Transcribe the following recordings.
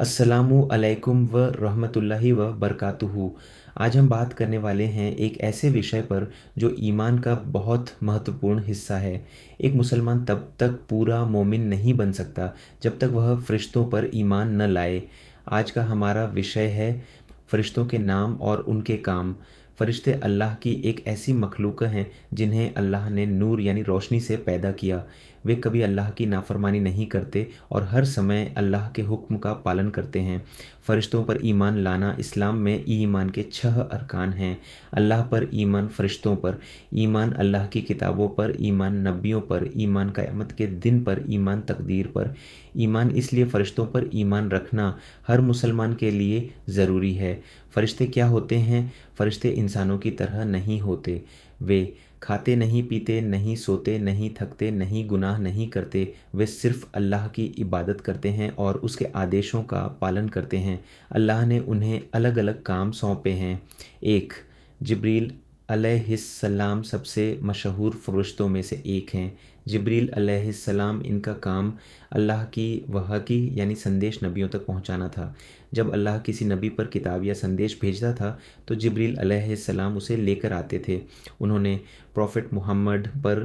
अस्सलामु अलैकुम व रहमतुल्लाहि व बरकातुहू। आज हम बात करने वाले हैं एक ऐसे विषय पर जो ईमान का बहुत महत्वपूर्ण हिस्सा है। एक मुसलमान तब तक पूरा मोमिन नहीं बन सकता जब तक वह फ़रिश्तों पर ईमान न लाए। आज का हमारा विषय है फ़रिश्तों के नाम और उनके काम। फ़रिश्ते अल्लाह की एक ऐसी मखलूक हैं जिन्हें अल्लाह ने नूर यानी रोशनी से पैदा किया। वे कभी अल्लाह की नाफरमानी नहीं करते और हर समय अल्लाह के हुक्म का पालन करते हैं। फ़रिश्तों पर ईमान लाना इस्लाम में ईमान के 6 अरकान हैं। अल्लाह पर ईमान, फ़रिश्तों पर ईमान, अल्लाह की किताबों पर ईमान, नबियों पर ईमान, क़यामत के दिन पर ईमान, तकदीर पर ईमान। इसलिए फ़रिश्तों पर ईमान रखना हर मुसलमान के लिए ज़रूरी है। फ़रिश्ते क्या होते हैं? फ़रिश्ते इंसानों की तरह नहीं होते। वे खाते नहीं, पीते नहीं, सोते नहीं, थकते नहीं, गुनाह नहीं करते। वे सिर्फ़ अल्लाह की इबादत करते हैं और उसके आदेशों का पालन करते हैं। अल्लाह ने उन्हें अलग अलग काम सौंपे हैं। एक, जिब्रील अलैहिस्सलाम सबसे मशहूर फ़रिश्तों में से एक हैं। जिब्रील अलैहिस्सलाम, इनका काम अल्लाह की वही यानी संदेश नबियों तक पहुंचाना था। जब अल्लाह किसी नबी पर किताब या संदेश भेजता था तो जिब्रील अलैहिस्सलाम उसे लेकर आते थे। उन्होंने प्रॉफिट मोहम्मद पर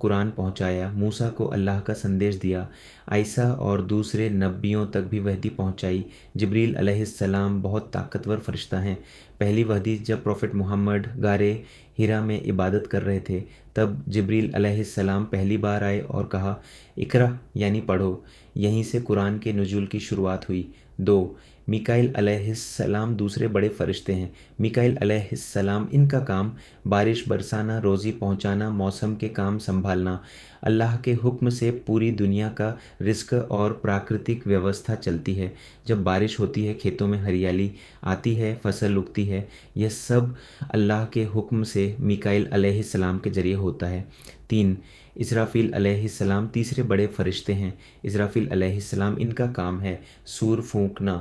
कुरान पहुंचाया, मूसा को अल्लाह का संदेश दिया, आयसा और दूसरे नबियों तक भी वहदी पहुंचाई। जिब्रील अलैहिस्सलाम बहुत ताकतवर फ़रिश्ता हैं। पहली वहदी जब प्रॉफिट मोहम्मद गारे हिरा में इबादत कर रहे थे तब जिब्रील अलैहिस्सलाम पहली बार आए और कहा, इकरा यानी पढ़ो। यहीं से कुरान के नुज़ूल की शुरुआत हुई। 2, मीकाईल अलैहिस्सलाम दूसरे बड़े फ़रिश्ते हैं। मीकाईल अलैहिस्सलाम, इनका काम बारिश बरसाना, रोज़ी पहुंचाना, मौसम के काम संभालना। अल्लाह के हुक्म से पूरी दुनिया का रिज़्क और प्राकृतिक व्यवस्था चलती है। जब बारिश होती है, खेतों में हरियाली आती है, फसल उगती है, यह सब अल्लाह के हुक्म से मीकाईल अलैहिस्सलाम के ज़रिए होता है। 3, इसराफ़ील अलैहिस्सलाम तीसरे बड़े फ़रिश्ते हैं। इसराफ़ील अलैहिस्सलाम, इनका काम है सूर फूंकना।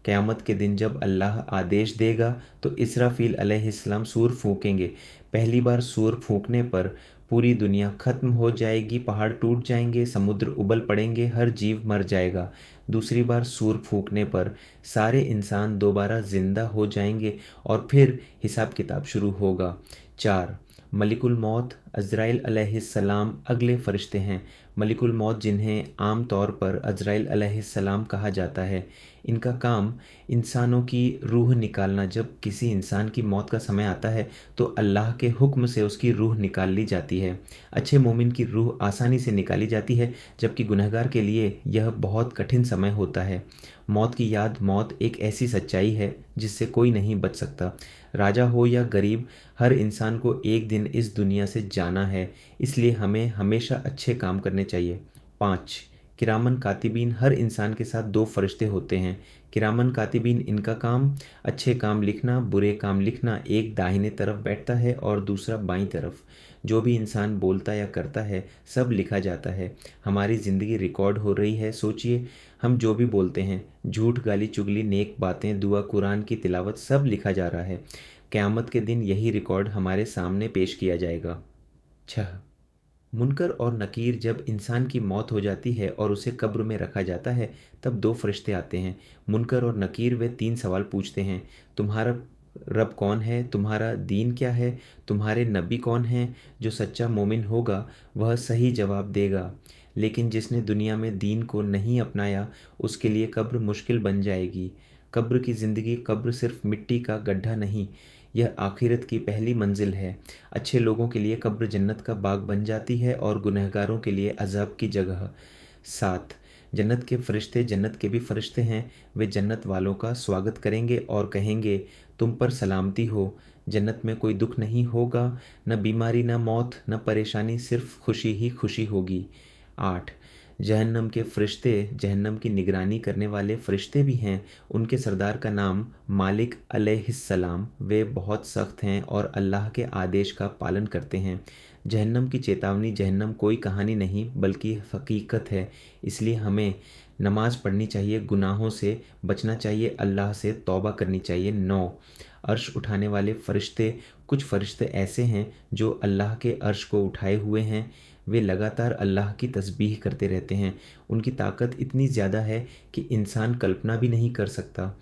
क़यामत के दिन जब अल्लाह आदेश देगा तो इसराफ़ील अलैहिस्सलाम सूर फूंकेंगे। पहली बार सूर फूंकने पर पूरी दुनिया ख़त्म हो जाएगी, पहाड़ टूट जाएंगे, समुद्र उबल पड़ेंगे, हर जीव मर जाएगा। दूसरी बार सूर फूंकने पर सारे इंसान दोबारा ज़िंदा हो जाएंगे और फिर हिसाब किताब शुरू होगा। 4, मलिकुल मौत अज़राइल अलैहिस्सलाम अगले फ़रिश्ते हैं। मलिकुल मौत, जिन्हें आम तौर पर अज़राइल अलैहिस्सलाम कहा जाता है, इनका काम इंसानों की रूह निकालना। जब किसी इंसान की मौत का समय आता है तो अल्लाह के हुक्म से उसकी रूह निकाल ली जाती है। अच्छे मोमिन की रूह आसानी से निकाली जाती है, जबकि गुनहगार के लिए यह बहुत कठिन समय होता है। मौत की याद, मौत एक ऐसी सच्चाई है जिससे कोई नहीं बच सकता। राजा हो या गरीब, हर इंसान को एक दिन इस दुनिया से जाना है, इसलिए हमें हमेशा अच्छे काम करने चाहिए। 5, किरामन कातिबीन, हर इंसान के साथ 2 फ़रिश्ते होते हैं। किरामन कातिबीन, इनका काम अच्छे काम लिखना, बुरे काम लिखना। एक दाहिने तरफ बैठता है और दूसरा बाईं तरफ। जो भी इंसान बोलता या करता है सब लिखा जाता है। हमारी ज़िंदगी रिकॉर्ड हो रही है। सोचिए, हम जो भी बोलते हैं, झूठ, गाली, चुगली, नेक बातें, दुआ, कुरान की तिलावत, सब लिखा जा रहा है। क़यामत के दिन यही रिकॉर्ड हमारे सामने पेश किया जाएगा। 6, मुनकर और नकीर, जब इंसान की मौत हो जाती है और उसे कब्र में रखा जाता है तब 2 फ़रिश्ते आते हैं। मुनकर और नकीर, वे 3 सवाल पूछते हैं। तुम्हारा रब कौन है? तुम्हारा दीन क्या है? तुम्हारे नबी कौन हैं? जो सच्चा मोमिन होगा वह सही जवाब देगा, लेकिन जिसने दुनिया में दीन को नहीं अपनाया उसके लिए कब्र मुश्किल बन जाएगी। कब्र की ज़िंदगी, कब्र सिर्फ मिट्टी का गड्ढा नहीं, यह आखिरत की पहली मंजिल है। अच्छे लोगों के लिए कब्र जन्नत का बाग बन जाती है और गुनहगारों के लिए अज़ाब की जगह। 7, जन्नत के फ़रिश्ते, जन्नत के भी फ़रिश्ते हैं। वे जन्नत वालों का स्वागत करेंगे और कहेंगे, तुम पर सलामती हो। जन्नत में कोई दुख नहीं होगा, न बीमारी, न मौत, न परेशानी, सिर्फ खुशी ही खुशी होगी। 8, जहन्नम के फ़रिश्ते, जहन्नम की निगरानी करने वाले फ़रिश्ते भी हैं। उनके सरदार का नाम मालिक अलैहिस्सलाम। वे बहुत सख्त हैं और अल्लाह के आदेश का पालन करते हैं। जहन्नम की चेतावनी, जहन्नम कोई कहानी नहीं बल्कि हकीकत है। इसलिए हमें नमाज पढ़नी चाहिए, गुनाहों से बचना चाहिए, अल्लाह से तौबा करनी चाहिए। 9, अर्श उठाने वाले फ़रिश्ते, कुछ फ़रिश्ते ऐसे हैं जो अल्लाह के अर्श को उठाए हुए हैं। वे लगातार अल्लाह की तस्बीह करते रहते हैं। उनकी ताकत इतनी ज़्यादा है कि इंसान कल्पना भी नहीं कर सकता।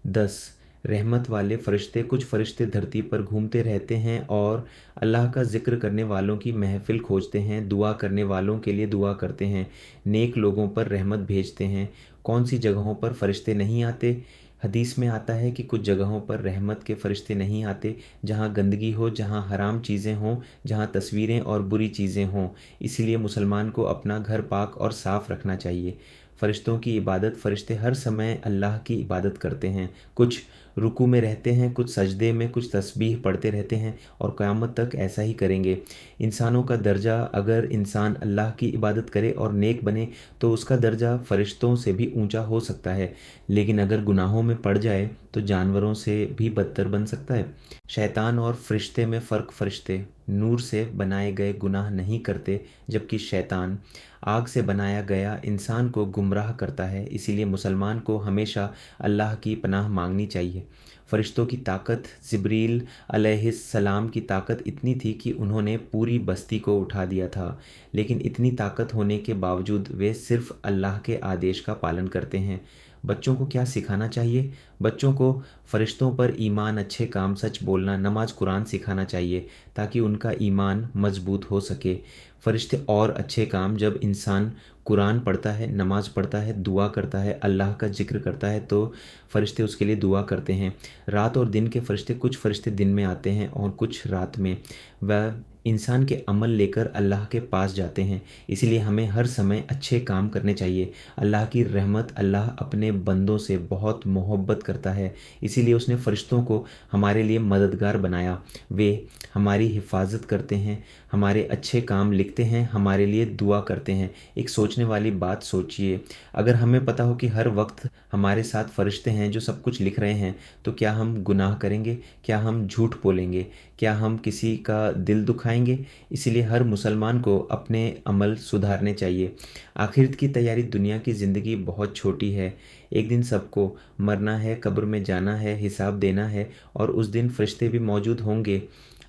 10 रहमत वाले फ़रिश्ते, कुछ फ़रिश्ते धरती पर घूमते रहते हैं और अल्लाह का ज़िक्र करने वालों की महफ़िल खोजते हैं, दुआ करने वालों के लिए दुआ करते हैं, नेक लोगों पर रहमत भेजते हैं। कौन सी जगहों पर फ़रिश्ते नहीं आते? हदीस में आता है कि कुछ जगहों पर रहमत के फ़रिश्ते नहीं आते, जहाँ गंदगी हो, जहाँ हराम चीज़ें हों, जहाँ तस्वीरें और बुरी चीज़ें हों। इसीलिए मुसलमान को अपना घर पाक और साफ़ रखना चाहिए। फ़रिश्तों की इबादत, फ़रिश्ते हर समय अल्लाह की इबादत करते हैं। कुछ रुकू में रहते हैं, कुछ सजदे में, कुछ तस्बीह पढ़ते रहते हैं और क़यामत तक ऐसा ही करेंगे। इंसानों का दर्जा, अगर इंसान अल्लाह की इबादत करे और नेक बने तो उसका दर्जा फ़रिश्तों से भी ऊंचा हो सकता है, लेकिन अगर गुनाहों में पड़ जाए तो जानवरों से भी बदतर बन सकता है। शैतान और फ़रिश्ते में फ़र्क, फ़रिश्ते नूर से बनाए गए गुनाह नहीं करते, जबकि शैतान आग से बनाया गया इंसान को गुमराह करता है। इसीलिए मुसलमान को हमेशा अल्लाह की पनाह मांगनी चाहिए। फ़रिश्तों की ताकत, जिब्रील अलैहिस्सलाम की ताकत इतनी थी कि उन्होंने पूरी बस्ती को उठा दिया था, लेकिन इतनी ताकत होने के बावजूद वे सिर्फ़ अल्लाह के आदेश का पालन करते हैं। बच्चों को क्या सिखाना चाहिए? बच्चों को फ़रिश्तों पर ईमान, अच्छे काम, सच बोलना, नमाज, कुरान सिखाना चाहिए ताकि उनका ईमान मजबूत हो सके। फ़रिश्ते और अच्छे काम, जब इंसान कुरान पढ़ता है, नमाज पढ़ता है, दुआ करता है, अल्लाह का ज़िक्र करता है तो फ़रिश्ते उसके लिए दुआ करते हैं। रात और दिन के फ़रिश्ते, कुछ फ़रिश्ते दिन में आते हैं और कुछ रात में। वह इंसान के अमल लेकर अल्लाह के पास जाते हैं। इसीलिए हमें हर समय अच्छे काम करने चाहिए। अल्लाह की रहमत, अल्लाह अपने बंदों से बहुत मोहब्बत करता है, इसीलिए उसने फ़रिश्तों को हमारे लिए मददगार बनाया। वे हमारी हिफाजत करते हैं, हमारे अच्छे काम लिखते हैं, हमारे लिए दुआ करते हैं। एक सोचने वाली बात सोचिए, अगर हमें पता हो कि हर वक्त हमारे साथ फ़रिश्ते हैं जो सब कुछ लिख रहे हैं, तो क्या हम गुनाह करेंगे? क्या हम झूठ बोलेंगे? क्या हम किसी का दिल दुखाएंगे? इसीलिए हर मुसलमान को अपने अमल सुधारने चाहिए। आखिरत की तैयारी, दुनिया की ज़िंदगी बहुत छोटी है। एक दिन सबको मरना है, कब्र में जाना है, हिसाब देना है और उस दिन फ़रिश्ते भी मौजूद होंगे।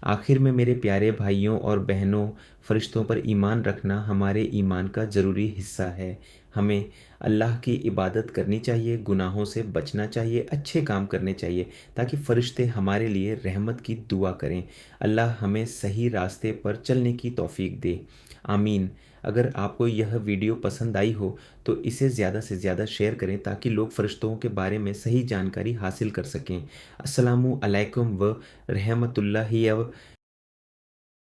आखिर में मेरे प्यारे भाइयों और बहनों, फ़रिश्तों पर ईमान रखना हमारे ईमान का ज़रूरी हिस्सा है। हमें अल्लाह की इबादत करनी चाहिए, गुनाहों से बचना चाहिए, अच्छे काम करने चाहिए ताकि फ़रिश्ते हमारे लिए रहमत की दुआ करें। अल्लाह हमें सही रास्ते पर चलने की तौफ़ीक दे। आमीन। अगर आपको यह वीडियो पसंद आई हो तो इसे ज़्यादा से ज़्यादा शेयर करें ताकि लोग फ़रिश्तों के बारे में सही जानकारी हासिल कर सकें। अस्सलामु अलैकुम व रहमतुल्लाहि व